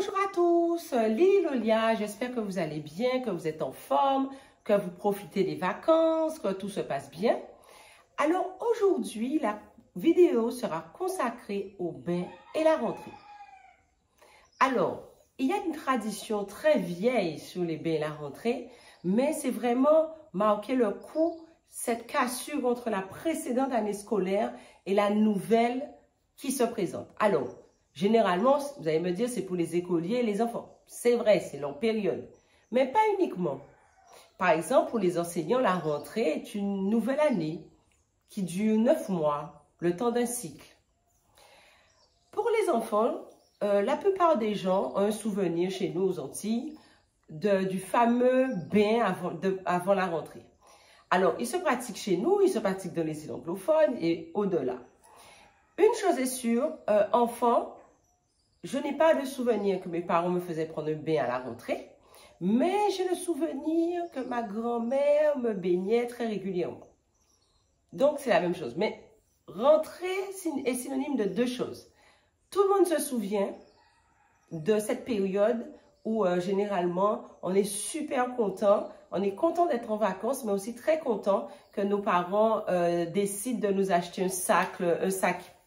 Bonjour à tous, Lily Lolia, j'espère que vous allez bien, que vous êtes en forme, que vous profitez des vacances, que tout se passe bien. Alors aujourd'hui, la vidéo sera consacrée au bain et la rentrée. Alors, il y a une tradition très vieille sur les bains et la rentrée, mais c'est vraiment marqué le coup, cette cassure entre la précédente année scolaire et la nouvelle qui se présente. Alors, généralement, vous allez me dire, c'est pour les écoliers et les enfants. C'est vrai, c'est leur période. Mais pas uniquement. Par exemple, pour les enseignants, la rentrée est une nouvelle année qui dure 9 mois, le temps d'un cycle. Pour les enfants, la plupart des gens ont un souvenir chez nous aux Antilles du fameux bain avant la rentrée. Alors, il se pratique chez nous, il se pratique dans les îles anglophones et au-delà. Une chose est sûre, enfant, je n'ai pas de souvenir que mes parents me faisaient prendre un bain à la rentrée, mais j'ai le souvenir que ma grand-mère me baignait très régulièrement. Donc, c'est la même chose. Mais rentrée est synonyme de deux choses. Tout le monde se souvient de cette période où généralement, on est super content. On est content d'être en vacances, mais aussi très content que nos parents décident de nous acheter un sac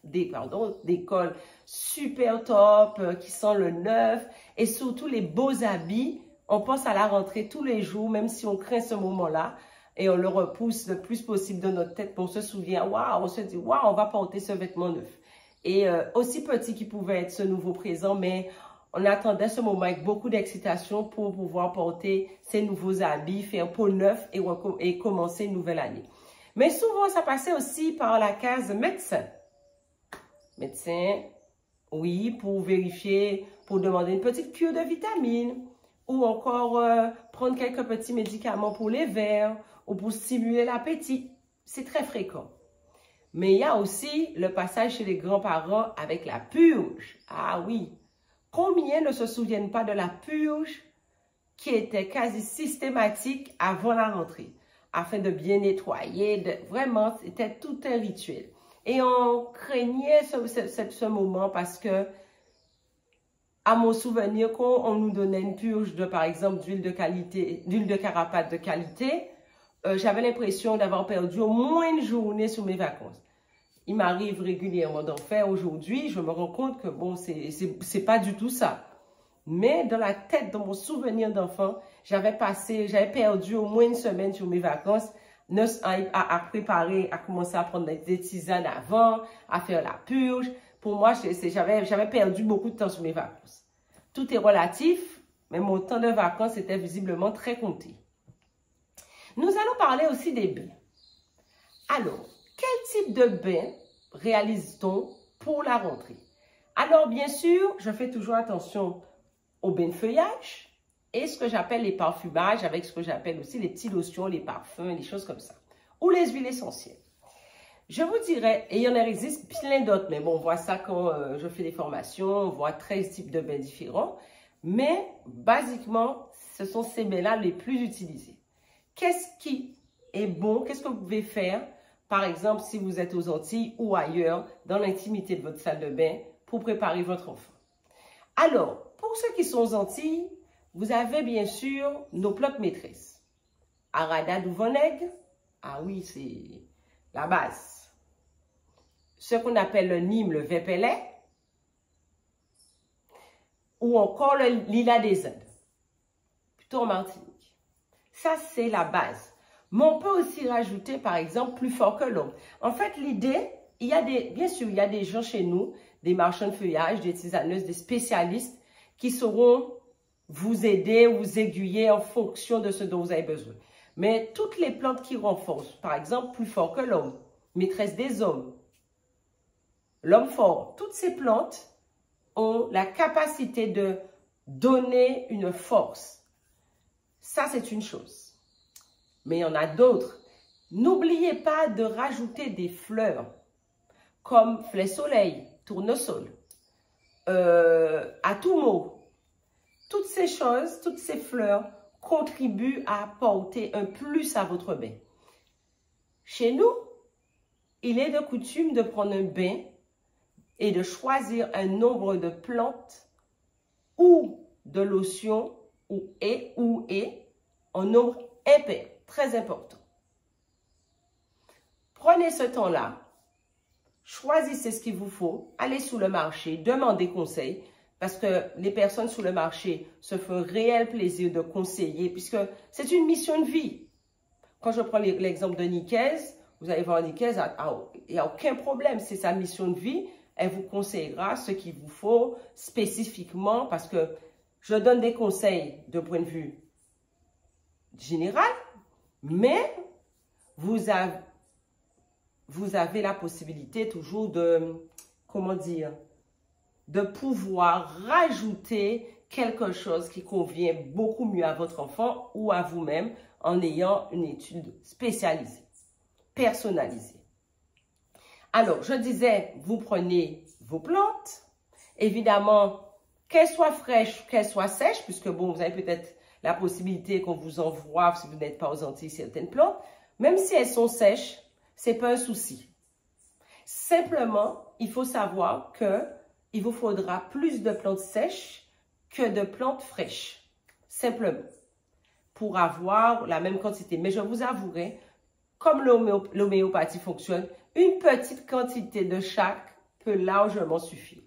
d'école super top, qui sent le neuf et surtout les beaux habits. On pense à la rentrée tous les jours, même si on craint ce moment-là et on le repousse le plus possible de notre tête. On se souvient, waouh, on se dit, waouh, on va porter ce vêtement neuf. Et aussi petit qu'il pouvait être ce nouveau présent, mais on attendait ce moment avec beaucoup d'excitation pour pouvoir porter ces nouveaux habits, faire peau neuf et commencer une nouvelle année. Mais souvent, ça passait aussi par la case médecin. Médecin, oui, pour vérifier, pour demander une petite cure de vitamines ou encore prendre quelques petits médicaments pour les vers ou pour stimuler l'appétit. C'est très fréquent. Mais il y a aussi le passage chez les grands-parents avec la purge. Ah oui, combien ne se souviennent pas de la purge qui était quasi systématique avant la rentrée, afin de bien nettoyer, vraiment, c'était tout un rituel. Et on craignait ce moment parce que, à mon souvenir, quand on nous donnait une purge de, par exemple, d'huile de carapate de qualité, j'avais l'impression d'avoir perdu au moins une journée sur mes vacances. Il m'arrive régulièrement d'en faire aujourd'hui. Je me rends compte que, bon, c'est pas du tout ça. Mais dans la tête, dans mon souvenir d'enfant, j'avais perdu au moins une semaine sur mes vacances à préparer, à commencer à prendre des tisanes avant, à faire la purge. Pour moi, j'avais perdu beaucoup de temps sur mes vacances. Tout est relatif, mais mon temps de vacances était visiblement très compté. Nous allons parler aussi des bains. Alors, quel type de bain réalise-t-on pour la rentrée? Alors, bien sûr, je fais toujours attention au bain de feuillage et ce que j'appelle les parfumages avec ce que j'appelle aussi les petits lotions, les parfums, les choses comme ça. Ou les huiles essentielles. Je vous dirais, et il y en existe plein d'autres, mais bon, on voit ça quand je fais des formations, on voit 13 types de bains différents. Mais, basiquement, ce sont ces bains-là les plus utilisés. Qu'est-ce qui est bon? Qu'est-ce que vous pouvez faire? Par exemple, si vous êtes aux Antilles ou ailleurs, dans l'intimité de votre salle de bain, pour préparer votre enfant. Alors, pour ceux qui sont aux Antilles, vous avez bien sûr nos plantes maîtresses. Arada d'Ouvonègue, ah oui, c'est la base. Ce qu'on appelle le Nîmes, le Vépelet, ou encore le Lilas des Indes, plutôt en Martinique. Ça, c'est la base. Mais on peut aussi rajouter, par exemple, plus fort que l'homme. En fait, l'idée, bien sûr, il y a des gens chez nous, des marchands de feuillage, des tisaneuses, des spécialistes qui sauront vous aider, vous aiguiller en fonction de ce dont vous avez besoin. Mais toutes les plantes qui renforcent, par exemple, plus fort que l'homme, maîtresse des hommes, l'homme fort, toutes ces plantes ont la capacité de donner une force. Ça, c'est une chose. Mais il y en a d'autres. N'oubliez pas de rajouter des fleurs comme fleur soleil, tournesol, atumo. Toutes ces choses, toutes ces fleurs contribuent à apporter un plus à votre bain. Chez nous, il est de coutume de prendre un bain et de choisir un nombre de plantes ou de lotion ou et en nombre impair, très important. Prenez ce temps-là, choisissez ce qu'il vous faut, allez sur le marché, demandez conseil, parce que les personnes sur le marché se font un réel plaisir de conseiller, puisque c'est une mission de vie. Quand je prends l'exemple de Nicaise, vous allez voir Nicaise, il n'y a aucun problème, c'est sa mission de vie. Elle vous conseillera ce qu'il vous faut spécifiquement, parce que je donne des conseils de point de vue général, mais vous avez la possibilité toujours de, comment dire, de pouvoir rajouter quelque chose qui convient beaucoup mieux à votre enfant ou à vous-même en ayant une étude spécialisée, personnalisée. Alors, je disais, vous prenez vos plantes, évidemment, qu'elles soient fraîches, qu'elles soient sèches, puisque bon, vous avez peut-être la possibilité qu'on vous envoie, si vous n'êtes pas aux Antilles, certaines plantes, même si elles sont sèches, c'est pas un souci. Simplement, il faut savoir que il vous faudra plus de plantes sèches que de plantes fraîches. Simplement. Pour avoir la même quantité. Mais je vous avouerai, comme l'homéopathie fonctionne, une petite quantité de chaque peut largement suffire.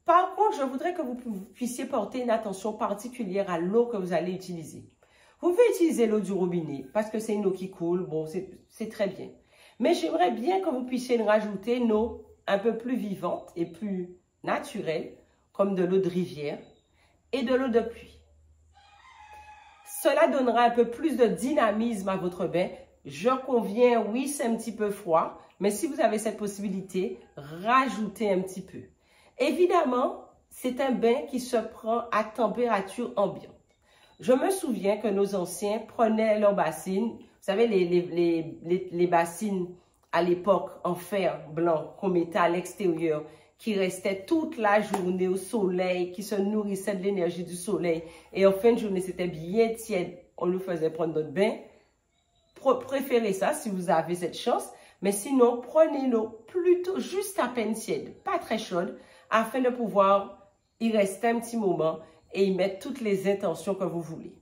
Par contre, je voudrais que vous puissiez porter une attention particulière à l'eau que vous allez utiliser. Vous pouvez utiliser l'eau du robinet parce que c'est une eau qui coule, bon, c'est très bien. Mais j'aimerais bien que vous puissiez rajouter une eau un peu plus vivante et plus naturelle, comme de l'eau de rivière et de l'eau de pluie. Cela donnera un peu plus de dynamisme à votre bain. Je conviens, oui, c'est un petit peu froid, mais si vous avez cette possibilité, rajoutez un petit peu. Évidemment, c'est un bain qui se prend à température ambiante. Je me souviens que nos anciens prenaient leurs bassines, vous savez, les bassines à l'époque en fer blanc qu'on mettait à l'extérieur, qui restaient toute la journée au soleil, qui se nourrissaient de l'énergie du soleil. Et en fin de journée, c'était bien tiède. On nous faisait prendre notre bain. Préférez ça si vous avez cette chance. Mais sinon, prenez l'eau plutôt juste à peine tiède, pas très chaude, afin de pouvoir y rester un petit moment et y mettre toutes les intentions que vous voulez.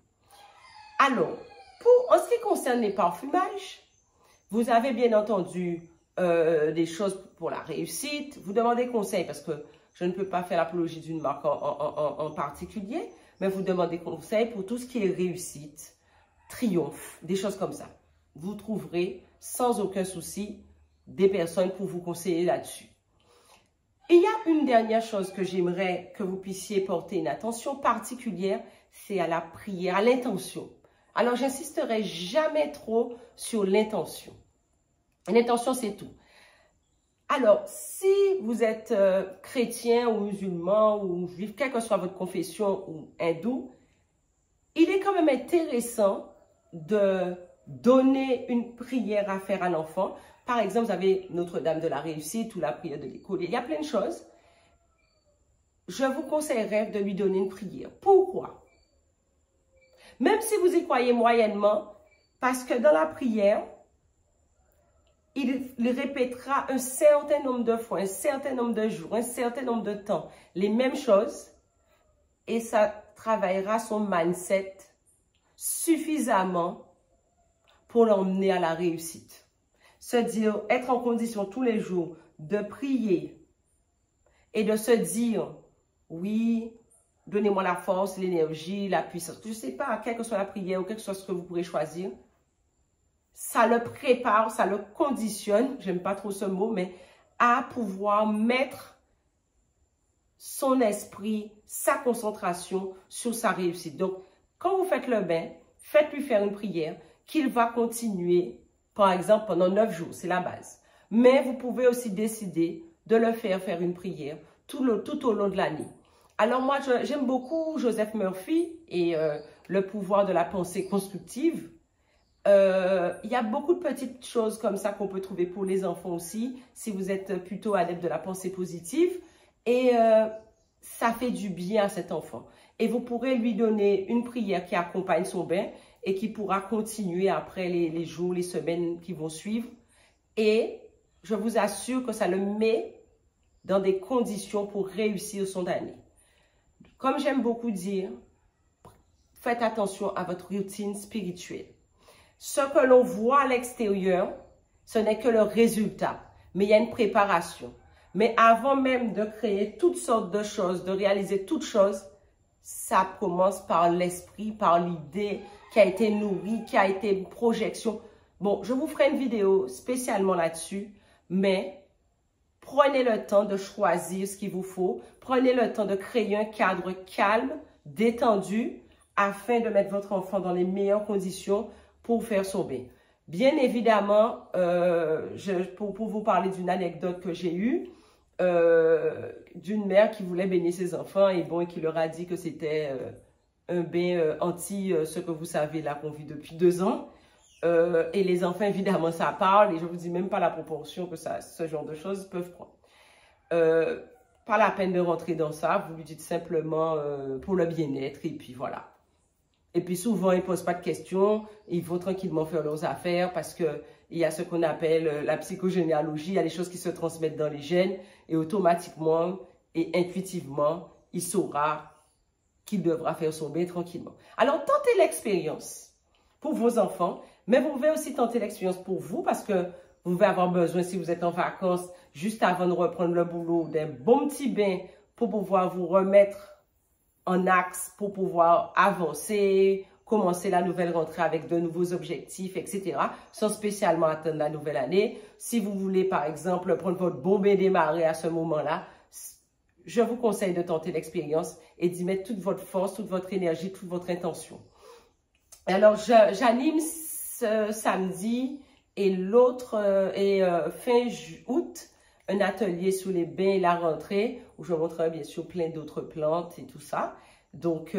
Alors, en ce qui concerne les parfumages, vous avez bien entendu des choses pour la réussite. Vous demandez conseil parce que je ne peux pas faire l'apologie d'une marque en particulier, mais vous demandez conseil pour tout ce qui est réussite, triomphe, des choses comme ça. Vous trouverez sans aucun souci des personnes pour vous conseiller là-dessus. Il y a une dernière chose que j'aimerais que vous puissiez porter une attention particulière, c'est à la prière, à l'intention. Alors, j'insisterai jamais trop sur l'intention. L'intention, c'est tout. Alors, si vous êtes chrétien ou musulman ou juif, quelle que soit votre confession ou hindou, il est quand même intéressant de donner une prière à faire à l'enfant. Par exemple, vous avez Notre-Dame de la Réussite ou la prière de l'école. Il y a plein de choses. Je vous conseillerais de lui donner une prière. Pourquoi? Même si vous y croyez moyennement, parce que dans la prière, il répétera un certain nombre de fois, un certain nombre de jours, un certain nombre de temps, les mêmes choses, et ça travaillera son mindset suffisamment pour l'emmener à la réussite. Se dire, être en condition tous les jours de prier et de se dire, oui, donnez-moi la force, l'énergie, la puissance. Je ne sais pas, quelle que soit la prière ou quel que soit ce que vous pourrez choisir, ça le prépare, ça le conditionne, j'aime pas trop ce mot, mais à pouvoir mettre son esprit, sa concentration sur sa réussite. Donc, quand vous faites le bain, faites-lui faire une prière qu'il va continuer, par exemple, pendant 9 jours, c'est la base. Mais vous pouvez aussi décider de le faire une prière tout au long de l'année. Alors moi, j'aime beaucoup Joseph Murphy et le pouvoir de la pensée constructive. Il y a beaucoup de petites choses comme ça qu'on peut trouver pour les enfants aussi, si vous êtes plutôt adepte de la pensée positive. Et ça fait du bien à cet enfant. Et vous pourrez lui donner une prière qui accompagne son bain et qui pourra continuer après les jours, les semaines qui vont suivre. Et je vous assure que ça le met dans des conditions pour réussir son année. Comme j'aime beaucoup dire, faites attention à votre routine spirituelle. Ce que l'on voit à l'extérieur, ce n'est que le résultat, mais il y a une préparation. Mais avant même de créer toutes sortes de choses, de réaliser toutes choses, ça commence par l'esprit, par l'idée qui a été nourrie, qui a été une projection. Bon, je vous ferai une vidéo spécialement là-dessus, mais prenez le temps de choisir ce qu'il vous faut. Prenez le temps de créer un cadre calme, détendu, afin de mettre votre enfant dans les meilleures conditions pour faire son bien. Bien évidemment, pour vous parler d'une anecdote que j'ai eue, d'une mère qui voulait baigner ses enfants et qui leur a dit que c'était un bain anti ce que vous savez là qu'on vit depuis 2 ans. Et les enfants, évidemment, ça parle et je vous dis même pas la proportion que ce genre de choses peuvent prendre. Pas la peine de rentrer dans ça, vous lui dites simplement pour le bien-être et puis voilà. Et puis souvent, ils ne posent pas de questions, ils vont tranquillement faire leurs affaires parce qu'il y a ce qu'on appelle la psychogénéalogie, il y a des choses qui se transmettent dans les gènes et automatiquement et intuitivement, il saura qu'il devra faire son bain tranquillement. Alors, tentez l'expérience pour vos enfants, mais vous pouvez aussi tenter l'expérience pour vous parce que vous pouvez avoir besoin, si vous êtes en vacances, juste avant de reprendre le boulot, d'un bon petit bain pour pouvoir vous remettre en axe pour pouvoir avancer, commencer la nouvelle rentrée avec de nouveaux objectifs, etc. Sans spécialement attendre la nouvelle année. Si vous voulez, par exemple, prendre votre bon bain démarré à ce moment-là, je vous conseille de tenter l'expérience et d'y mettre toute votre force, toute votre énergie, toute votre intention. Alors, j'anime ce samedi et l'autre est fin août, un atelier sur les bains et la rentrée, où je montrerai bien sûr plein d'autres plantes et tout ça. Donc,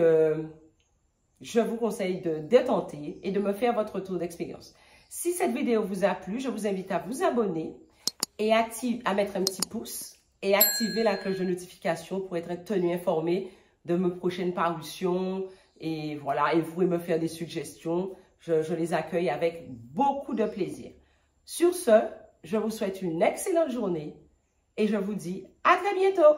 je vous conseille de tenter et de me faire votre retour d'expérience. Si cette vidéo vous a plu, je vous invite à vous abonner et à mettre un petit pouce et activer la cloche de notification pour être tenu informé de mes prochaines parutions. Et voilà, et vous pouvez me faire des suggestions. Je les accueille avec beaucoup de plaisir. Sur ce, je vous souhaite une excellente journée et je vous dis à très bientôt.